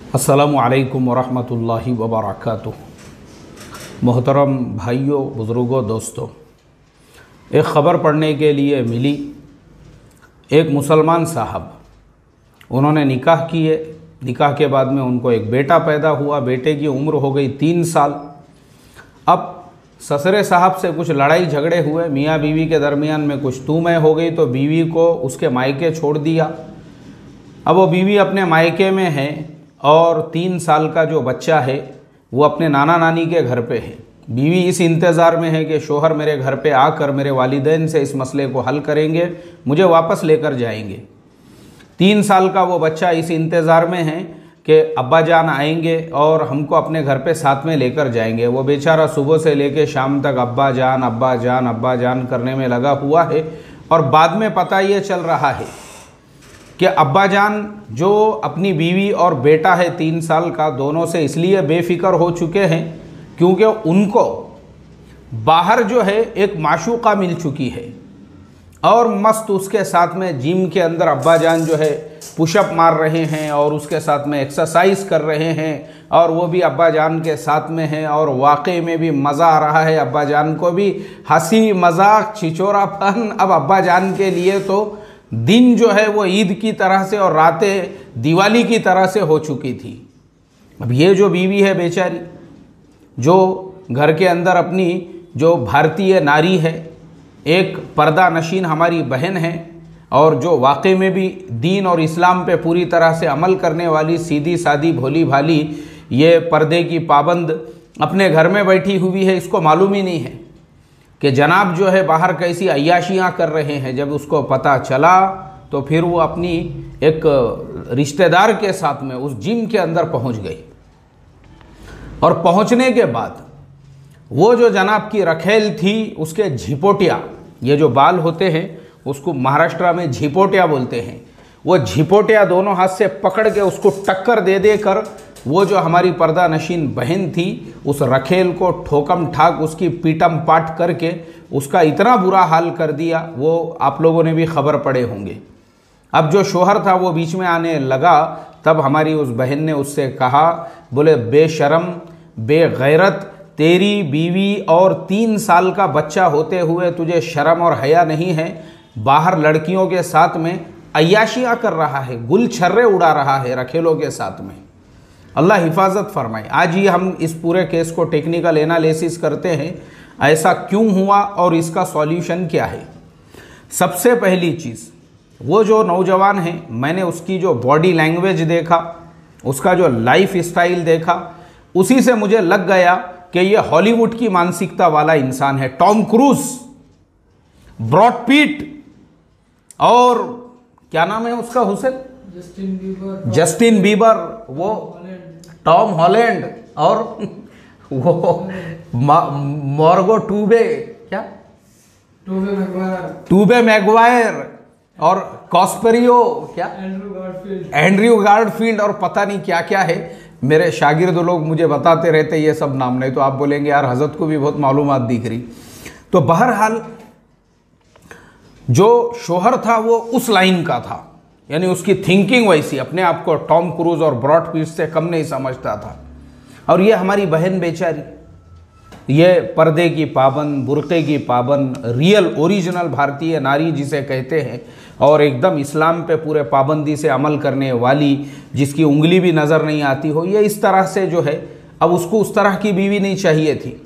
अस्सलामुअलैकुम वरहमतुल्लाहि वबरकातुह। मोहतरम भाइयों, बुज़ुर्गों, दोस्तों, एक ख़बर पढ़ने के लिए मिली। एक मुसलमान साहब, उन्होंने निकाह किए। निकाह के बाद में उनको एक बेटा पैदा हुआ। बेटे की उम्र हो गई 3 साल। अब ससरे साहब से कुछ लड़ाई झगड़े हुए, मियाँ बीवी के दरमियान में कुछ तू मैं हो गई, तो बीवी को उसके मायके छोड़ दिया। अब वो बीवी अपने मायके में है और 3 साल का जो बच्चा है वो अपने नाना नानी के घर पे है। बीवी इस इंतज़ार में है कि शोहर मेरे घर पे आकर मेरे वालिदैन से इस मसले को हल करेंगे, मुझे वापस लेकर जाएंगे। 3 साल का वो बच्चा इस इंतज़ार में है कि अब्बा जान आएंगे और हमको अपने घर पे साथ में लेकर जाएंगे। वो बेचारा सुबह से लेकर शाम तक अब्बा जान अब्बा जान अब्बा जान करने में लगा हुआ है। और बाद में पता ये चल रहा है कि अब्बा जान जो अपनी बीवी और बेटा है 3 साल का, दोनों से इसलिए बेफिक्र हो चुके हैं क्योंकि उनको बाहर जो है एक माशूका मिल चुकी है और मस्त उसके साथ में जिम के अंदर अब्बा जान जो है पुशअप मार रहे हैं और उसके साथ में एक्सरसाइज कर रहे हैं और वो भी अब्बा जान के साथ में है और वाकई में भी मज़ा आ रहा है। अब्बा जान को भी हंसी मजाक छिचोरापन। अब अब्बा जान के लिए तो दिन जो है वो ईद की तरह से और रातें दिवाली की तरह से हो चुकी थी। अब ये जो बीवी है बेचारी, जो घर के अंदर अपनी जो भारतीय नारी है, एक पर्दा नशीन हमारी बहन है और जो वाकई में भी दीन और इस्लाम पे पूरी तरह से अमल करने वाली, सीधी सादी भोली भाली, ये पर्दे की पाबंद अपने घर में बैठी हुई है। इसको मालूम ही नहीं है कि जनाब जो है बाहर कैसी अय्याशियाँ कर रहे हैं। जब उसको पता चला तो फिर वो अपनी एक रिश्तेदार के साथ में उस जिम के अंदर पहुंच गई। और पहुंचने के बाद वो जो जनाब की रखेल थी, उसके झिपोटिया, ये जो बाल होते हैं उसको महाराष्ट्र में झिपोटिया बोलते हैं, वो झिपोटिया दोनों हाथ से पकड़ के उसको टक्कर दे दे कर वो जो हमारी पर्दा नशीन बहन थी उस रखेल को ठोकम ठाक उसकी पीटम पाट करके उसका इतना बुरा हाल कर दिया। वो आप लोगों ने भी खबर पड़े होंगे। अब जो शोहर था वो बीच में आने लगा, तब हमारी उस बहन ने उससे कहा, बोले बेशरम बेगैरत, तेरी बीवी और 3 साल का बच्चा होते हुए तुझे शर्म और हया नहीं है? बाहर लड़कियों के साथ में अय्याशियाँ कर रहा है, गुल छर्रे उड़ा रहा है रखेलों के साथ में। अल्लाह हिफाजत फरमाए। आज ही हम इस पूरे केस को टेक्निकल एनालिसिस करते हैं, ऐसा क्यों हुआ और इसका सॉल्यूशन क्या है। सबसे पहली चीज़, वो जो नौजवान है, मैंने उसकी जो बॉडी लैंग्वेज देखा, उसका जो लाइफ स्टाइल देखा, उसी से मुझे लग गया कि ये हॉलीवुड की मानसिकता वाला इंसान है। टॉम क्रूज, ब्रॉड पीट और क्या नाम है उसका, हुसैन जस्टिन बीबर, वो टॉम हॉलैंड और वो मॉर्गो टूबे, क्या टूबे मैगवायर और कॉस्पेरियो, क्या एंड्रयू गार्डफील्ड और पता नहीं क्या क्या है। मेरे शागिर्द लोग मुझे बताते रहते ये सब नाम, नहीं तो आप बोलेंगे यार हजरत को भी बहुत मालूमात दिख रही। तो बहरहाल जो शोहर था वो उस लाइन का था, यानी उसकी थिंकिंग वैसी, अपने आप को टॉम क्रूज और ब्रॉड पीट से कम नहीं समझता था। और ये हमारी बहन बेचारी, ये पर्दे की पाबंद, बुर्के की पाबंद, रियल ओरिजिनल भारतीय नारी जिसे कहते हैं, और एकदम इस्लाम पे पूरे पाबंदी से अमल करने वाली, जिसकी उंगली भी नज़र नहीं आती हो, ये इस तरह से जो है। अब उसको उस तरह की बीवी नहीं चाहिए थी।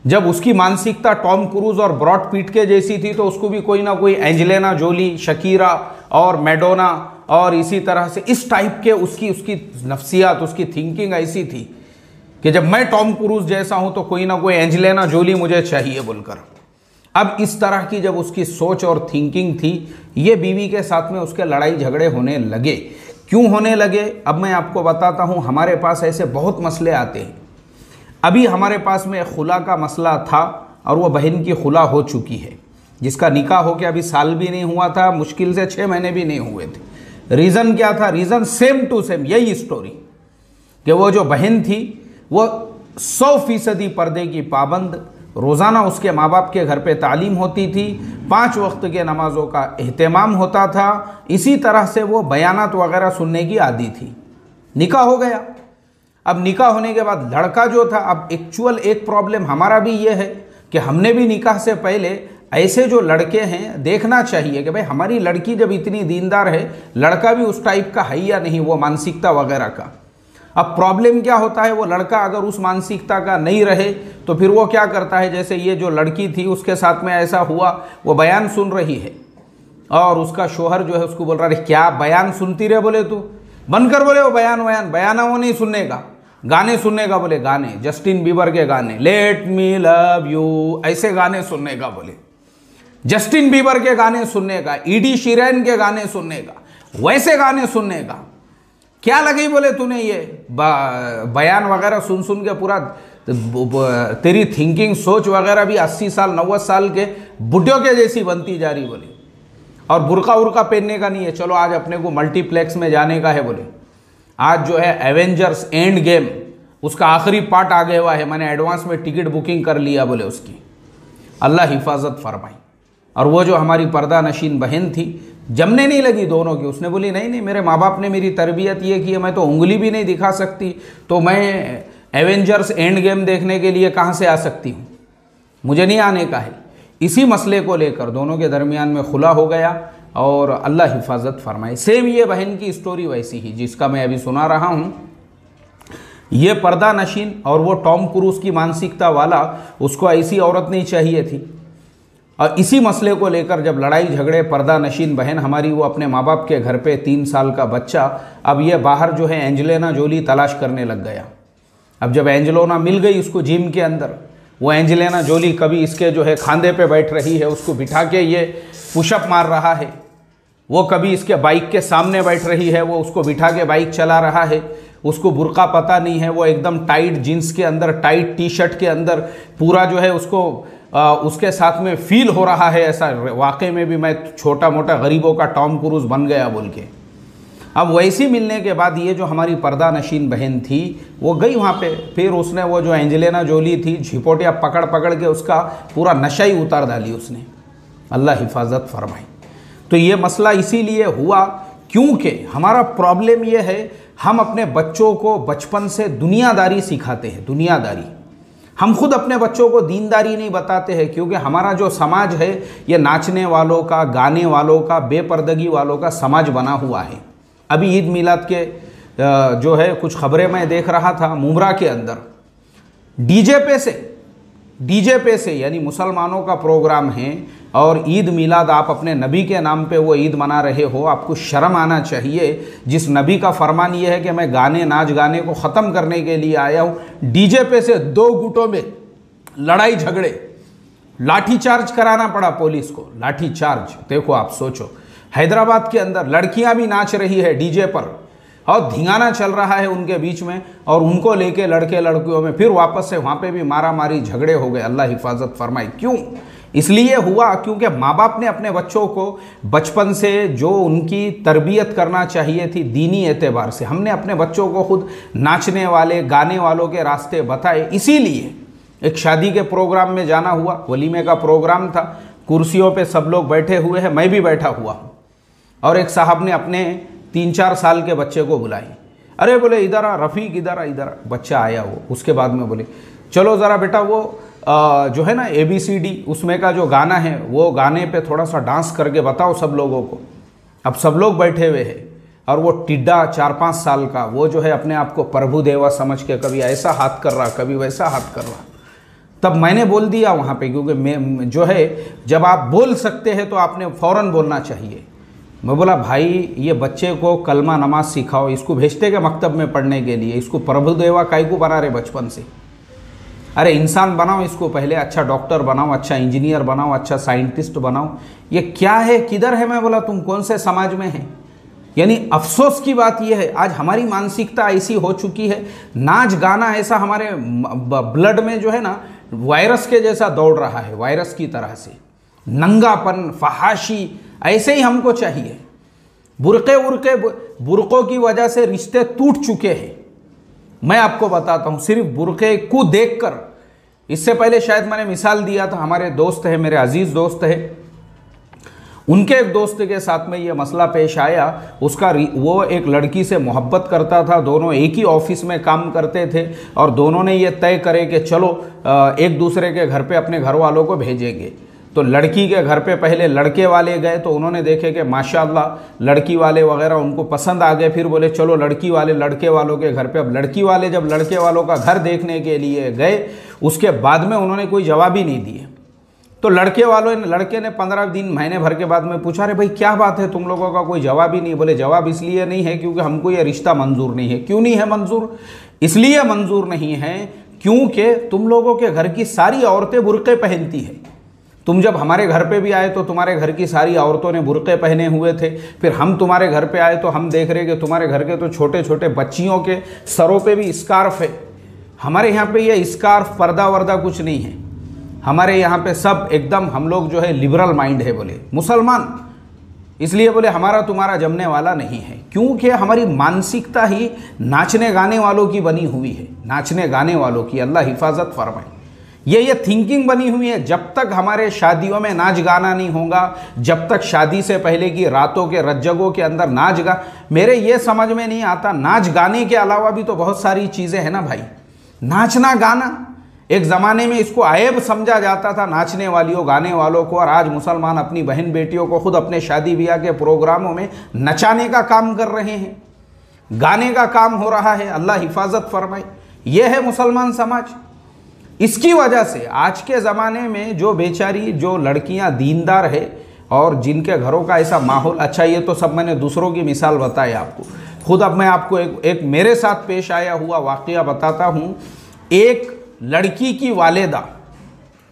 जब उसकी मानसिकता टॉम क्रूज और ब्रॉड पीट के जैसी थी तो उसको भी कोई ना कोई एंजेलिना जोली, शकीरा और मैडोना और इसी तरह से इस टाइप के उसकी नफ्सियात, उसकी थिंकिंग ऐसी थी कि जब मैं टॉम क्रूज जैसा हूं तो कोई ना कोई एंजेलिना जोली मुझे चाहिए बोलकर। अब इस तरह की जब उसकी सोच और थिंकिंग थी, ये बीवी के साथ में उसके लड़ाई झगड़े होने लगे। क्यों होने लगे अब मैं आपको बताता हूं। हमारे पास ऐसे बहुत मसले आते हैं। अभी हमारे पास में खुला का मसला था और वो बहन की खुला हो चुकी है, जिसका निकाह हो के अभी साल भी नहीं हुआ था, मुश्किल से 6 महीने भी नहीं हुए थे। रीज़न क्या था? रीज़न सेम टू सेम यही स्टोरी कि वो जो बहन थी वो 100% पर्दे की पाबंद, रोज़ाना उसके माँ बाप के घर पे तालीम होती थी, 5 वक्त के नमाज़ों का एहतमाम होता था, इसी तरह से वो बयानात वगैरह सुनने की आदी थी। निकाह हो गया। अब निकाह होने के बाद लड़का जो था, अब एक्चुअल एक प्रॉब्लम हमारा भी ये है कि हमने भी निकाह से पहले ऐसे जो लड़के हैं देखना चाहिए कि भाई हमारी लड़की जब इतनी दीनदार है, लड़का भी उस टाइप का है या नहीं, वो मानसिकता वगैरह का। अब प्रॉब्लम क्या होता है, वो लड़का अगर उस मानसिकता का नहीं रहे तो फिर वो क्या करता है, जैसे ये जो लड़की थी उसके साथ में ऐसा हुआ, वो बयान सुन रही है और उसका शोहर जो है उसको बोल रहा है क्या बयान सुनती रहे, बोले तू बंद कर, बोले वो बयाना वो नहीं सुनने का, गाने सुनने का, बोले गाने जस्टिन बीबर के गाने, लेट मी लव यू, ऐसे गाने सुनने का, बोले जस्टिन बीबर के गाने सुनने का, ईडी शीरन के गाने सुनने का, वैसे गाने सुनने का। क्या लगी, बोले तूने ये बयान वगैरह सुन सुन के पूरा तेरी थिंकिंग सोच वगैरह भी 80 साल 90 साल के बुढ़ियों के जैसी बनती जा रही, बोले। और बुर्का उर्का पहनने का नहीं है, चलो आज अपने को मल्टीप्लेक्स में जाने का है, बोले आज जो है एवेंजर्स एंड गेम उसका आखिरी पार्ट आ गया हुआ है, मैंने एडवांस में टिकट बुकिंग कर लिया, बोले उसकी। अल्लाह हिफाजत फरमाई। और वो जो हमारी पर्दा नशीन बहन थी, जमने नहीं लगी दोनों की, उसने बोली नहीं नहीं, मेरे माँ बाप ने मेरी तरबियत ये की है, मैं तो उंगली भी नहीं दिखा सकती, तो मैं एवेंजर्स एंड गेम देखने के लिए कहाँ से आ सकती हूँ, मुझे नहीं आने का है। इसी मसले को लेकर दोनों के दरमियान में खुला हो गया और अल्लाह हिफाजत फरमाए। सेम ये बहन की स्टोरी वैसी ही जिसका मैं अभी सुना रहा हूँ। ये पर्दा नशीन और वो टॉम क्रूज की मानसिकता वाला, उसको ऐसी औरत नहीं चाहिए थी। और इसी मसले को लेकर जब लड़ाई झगड़े, पर्दा नशीन बहन हमारी वो अपने माँ बाप के घर पे 3 साल का बच्चा, अब ये बाहर जो है एंजेलिना जोली तलाश करने लग गया। अब जब एंजेलिना मिल गई उसको जिम के अंदर, वो एंजेलिना जोली कभी इसके जो है खांधे पे बैठ रही है, उसको बिठा के ये पुशअप मार रहा है, वो कभी इसके बाइक के सामने बैठ रही है, वो उसको बिठा के बाइक चला रहा है, उसको बुर्का पता नहीं है, वो एकदम टाइट जीन्स के अंदर, टाइट टी शर्ट के अंदर पूरा जो है उसको उसके साथ में फील हो रहा है ऐसा वाकई में भी मैं छोटा मोटा गरीबों का टॉम क्रूज बन गया बोल के। अब वैसी मिलने के बाद ये जो हमारी पर्दा नशीन बहन थी वो गई वहाँ पे, फिर उसने वो जो एंजेलिना जोली थी झिपोटिया पकड़ पकड़ के उसका पूरा नशा ही उतार डाली उसने, अल्लाह हिफाजत फरमाई। तो ये मसला इसीलिए हुआ क्योंकि हमारा प्रॉब्लम ये है, हम अपने बच्चों को बचपन से दुनियादारी सिखाते हैं, दुनियादारी। हम खुद अपने बच्चों को दीनदारी नहीं बताते हैं, क्योंकि हमारा जो समाज है ये नाचने वालों का, गाने वालों का, बेपर्दगी वालों का समाज बना हुआ है। अभी ईद मिलाद के जो है कुछ खबरें मैं देख रहा था, मुमरा के अंदर डीजे पे से यानी मुसलमानों का प्रोग्राम है और ईद मिलाद आप अपने नबी के नाम पे वो ईद मना रहे हो, आपको शर्म आना चाहिए। जिस नबी का फरमान ये है कि मैं गाने नाच गाने को ख़त्म करने के लिए आया हूँ, डीजे पे से 2 गुटों में लड़ाई झगड़े, लाठीचार्ज कराना पड़ा पुलिस को, लाठीचार्ज। देखो आप सोचो, हैदराबाद के अंदर लड़कियां भी नाच रही है डीजे पर और धिंगाना चल रहा है उनके बीच में, और उनको लेके लड़के लड़कियों में फिर वापस से वहाँ पे भी मारा मारी झगड़े हो गए, अल्लाह हिफाजत फरमाए। क्यों? इसलिए हुआ क्योंकि माँ बाप ने अपने बच्चों को बचपन से जो उनकी तरबियत करना चाहिए थी दीनी एतबार से, हमने अपने बच्चों को खुद नाचने वाले गाने वालों के रास्ते बताए। इसीलिए एक शादी के प्रोग्राम में जाना हुआ, वलीमे का प्रोग्राम था, कुर्सियों पे सब लोग बैठे हुए हैं, मैं भी बैठा हुआ हूँ, और एक साहब ने अपने 3-4 साल के बच्चे को बुलाई। अरे बोले इधर आ रफ़ीक, इधर आ, इधर आ। बच्चा आया वो, उसके बाद में बोले चलो ज़रा बेटा वो जो है ना ABCD उसमें का जो गाना है वो गाने पे थोड़ा सा डांस करके बताओ सब लोगों को। अब सब लोग बैठे हुए हैं और वो टिड्डा 4-5 साल का वो जो है अपने आप को प्रभु देवा समझ के कभी ऐसा हाथ कर रहा, कभी वैसा हाथ कर रहा। तब मैंने बोल दिया वहाँ पे, क्योंकि मैं जो है जब आप बोल सकते हैं तो आपने फ़ौरन बोलना चाहिए। मैं बोला भाई ये बच्चे को कलमा नमाज सिखाओ, इसको भेजते के मकतब में पढ़ने के लिए, इसको प्रभु देवा काहे को बना रहे बचपन से? अरे इंसान बनाओ इसको पहले, अच्छा डॉक्टर बनाओ, अच्छा इंजीनियर बनाओ, अच्छा साइंटिस्ट बनाओ। ये क्या है, किधर है? मैं बोला तुम कौन से समाज में है? यानी अफसोस की बात यह है आज हमारी मानसिकता ऐसी हो चुकी है, नाच गाना ऐसा हमारे ब्लड में जो है ना वायरस के जैसा दौड़ रहा है, वायरस की तरह से। नंगापन, फहाशी ऐसे ही हमको चाहिए। बुरकों की वजह से रिश्ते टूट चुके हैं। मैं आपको बताता हूं, सिर्फ बुरके को देखकर, इससे पहले शायद मैंने मिसाल दिया था, हमारे दोस्त है, मेरे अजीज दोस्त है, उनके एक दोस्त के साथ में ये मसला पेश आया। वो एक लड़की से मोहब्बत करता था, दोनों एक ही ऑफिस में काम करते थे और दोनों ने ये तय करे कि चलो एक दूसरे के घर पे अपने घर वालों को भेजेंगे। तो लड़की के घर पे पहले लड़के वाले गए तो उन्होंने देखे कि माशाअल्लाह लड़की वाले वगैरह उनको पसंद आ गए। फिर बोले चलो लड़की वाले लड़के वालों के घर पे। अब लड़की वाले जब लड़के वालों का घर देखने के लिए गए, उसके बाद में उन्होंने कोई जवाब ही नहीं दिए। तो लड़के ने 15 दिन महीने भर के बाद में पूछा, अरे भाई क्या बात है, तुम लोगों का कोई जवाब ही नहीं। बोले जवाब इसलिए नहीं है क्योंकि हमको ये रिश्ता मंजूर नहीं है। क्यों नहीं है मंजूर? इसलिए मंजूर नहीं है क्योंकि तुम लोगों के घर की सारी औरतें बुर्के पहनती है। तुम जब हमारे घर पे भी आए तो तुम्हारे घर की सारी औरतों ने बुर्के पहने हुए थे। फिर हम तुम्हारे घर पे आए तो हम देख रहे कि तुम्हारे घर के तो छोटे छोटे बच्चियों के सरों पे भी स्कार्फ है। हमारे यहाँ पे ये स्कार्फ पर्दा वर्दा कुछ नहीं है। हमारे यहाँ पे सब एकदम हम लोग जो है लिबरल माइंड है, बोले मुसलमान। इसलिए बोले हमारा तुम्हारा जमने वाला नहीं है, क्योंकि हमारी मानसिकता ही नाचने गाने वालों की बनी हुई है, नाचने गाने वालों की। अल्लाह हिफाजत फरमाए। ये थिंकिंग बनी हुई है। जब तक हमारे शादियों में नाच गाना नहीं होगा, जब तक शादी से पहले की रातों के रज्जगों के अंदर नाच गा, मेरे ये समझ में नहीं आता, नाच गाने के अलावा भी तो बहुत सारी चीज़ें हैं ना भाई। नाचना गाना एक ज़माने में इसको आयब समझा जाता था, नाचने वालियों गाने वालों को, और आज मुसलमान अपनी बहन बेटियों को खुद अपने शादी ब्याह के प्रोग्रामों में नचाने का काम कर रहे हैं, गाने का काम हो रहा है। अल्लाह हिफाजत फरमाए। यह है मुसलमान समाज। इसकी वजह से आज के ज़माने में जो बेचारी जो लड़कियां दीनदार है और जिनके घरों का ऐसा माहौल, अच्छा ये तो सब मैंने दूसरों की मिसाल बताई आपको, खुद अब मैं आपको एक मेरे साथ पेश आया हुआ वाक़या बताता हूँ। एक लड़की की वालिदा,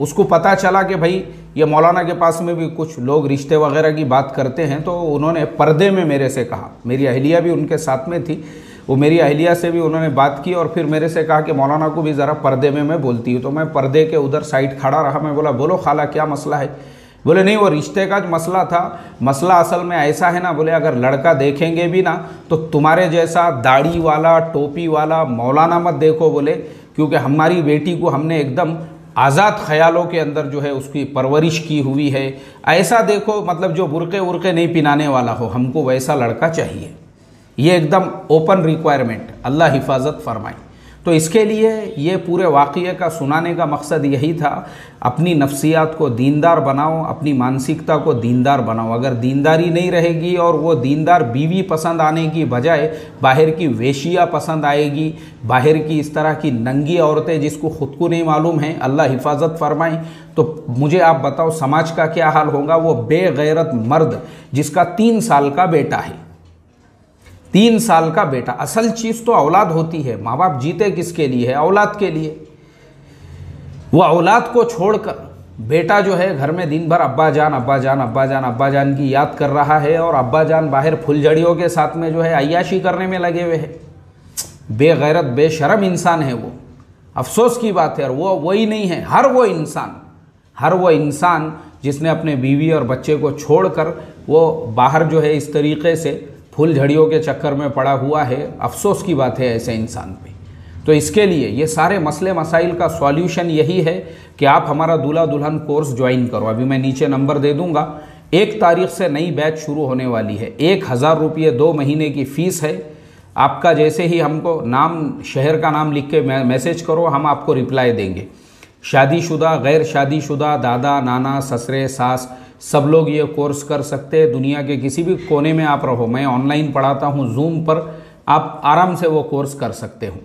उसको पता चला कि भाई ये मौलाना के पास में भी कुछ लोग रिश्ते वगैरह की बात करते हैं, तो उन्होंने पर्दे में मेरे से कहा, मेरी अहलिया भी उनके साथ में थी, वो मेरी अहलिया से भी उन्होंने बात की और फिर मेरे से कहा कि मौलाना को भी ज़रा पर्दे में मैं बोलती हूँ। तो मैं पर्दे के उधर साइड खड़ा रहा। मैं बोला बोलो खाला क्या मसला है? बोले नहीं वो रिश्ते का जो मसला था, मसला असल में ऐसा है ना, बोले अगर लड़का देखेंगे भी ना तो तुम्हारे जैसा दाढ़ी वाला टोपी वाला मौलाना मत देखो, बोले क्योंकि हमारी बेटी को हमने एकदम आज़ाद ख्यालों के अंदर जो है उसकी परवरिश की हुई है। ऐसा देखो, मतलब जो बुरके उर्के नहीं पिनाने वाला हो, हमको वैसा लड़का चाहिए। ये एकदम ओपन रिक्वायरमेंट। अल्लाह हिफाजत फरमाए। तो इसके लिए ये पूरे वाक़ये का सुनाने का मकसद यही था, अपनी नफ्सियात को दीनदार बनाओ, अपनी मानसिकता को दीनदार बनाओ। अगर दीनदारी नहीं रहेगी और वो दीनदार बीवी पसंद आने की बजाय बाहर की वेशिया पसंद आएगी, बाहर की इस तरह की नंगी औरतें जिसको ख़ुद को नहीं मालूम है, अल्लाह हिफाजत फरमाए, तो मुझे आप बताओ समाज का क्या हाल होगा। वो बेगैरत मर्द जिसका 3 साल का बेटा है, 3 साल का बेटा, असल चीज़ तो औलाद होती है। माँ बाप जीते किसके लिए है? औलाद के लिए। वो औलाद को छोड़कर बेटा जो है घर में दिन भर अब्बा जान अब्बा जान अब्बा जान अब्बा जान की याद कर रहा है और अब्बा जान बाहर फुलझड़ियों के साथ में जो है अय्याशी करने में लगे हुए हैं। बेगैरत बेशरम इंसान है वो। अफसोस की बात है। और वो वही नहीं है, हर वो इंसान जिसने अपने बीवी और बच्चे को छोड़कर वो बाहर जो है इस तरीक़े से फूल झड़ियों के चक्कर में पड़ा हुआ है। अफसोस की बात है ऐसे इंसान पे। तो इसके लिए ये सारे मसले मसाइल का सॉल्यूशन यही है कि आप हमारा दूल्हा दुल्हन कोर्स ज्वाइन करो। अभी मैं नीचे नंबर दे दूंगा। 1 तारीख से नई बैच शुरू होने वाली है। 1000 रुपये 2 महीने की फ़ीस है। आपका जैसे ही हमको नाम, शहर का नाम लिख के मैसेज करो, हम आपको रिप्लाई देंगे। शादीशुदा, गैर शादीशुदा, दादा नाना ससुरे सास सब लोग ये कोर्स कर सकते हैं। दुनिया के किसी भी कोने में आप रहो, मैं ऑनलाइन पढ़ाता हूँ जूम पर, आप आराम से वो कोर्स कर सकते हो।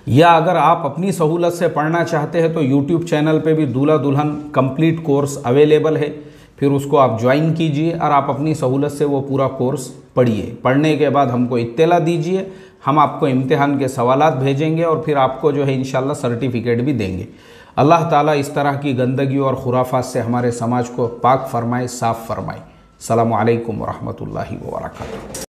या अगर आप अपनी सहूलत से पढ़ना चाहते हैं तो यूट्यूब चैनल पे भी दूल्हा दुल्हन कंप्लीट कोर्स अवेलेबल है। फिर उसको आप ज्वाइन कीजिए और आप अपनी सहूलत से वो पूरा कोर्स पढ़िए। पढ़ने के बाद हमको इत्तला दीजिए, हम आपको इम्तिहान के सवालात भेजेंगे और फिर आपको जो है इंशाल्लाह सर्टिफिकेट भी देंगे। अल्लाह ताला इस तरह की गंदगी और खुराफात से हमारे समाज को पाक फरमाए, साफ़ फरमाए। अस्सलामु अलैकुम व रहमतुल्लाहि व बरकातुहू।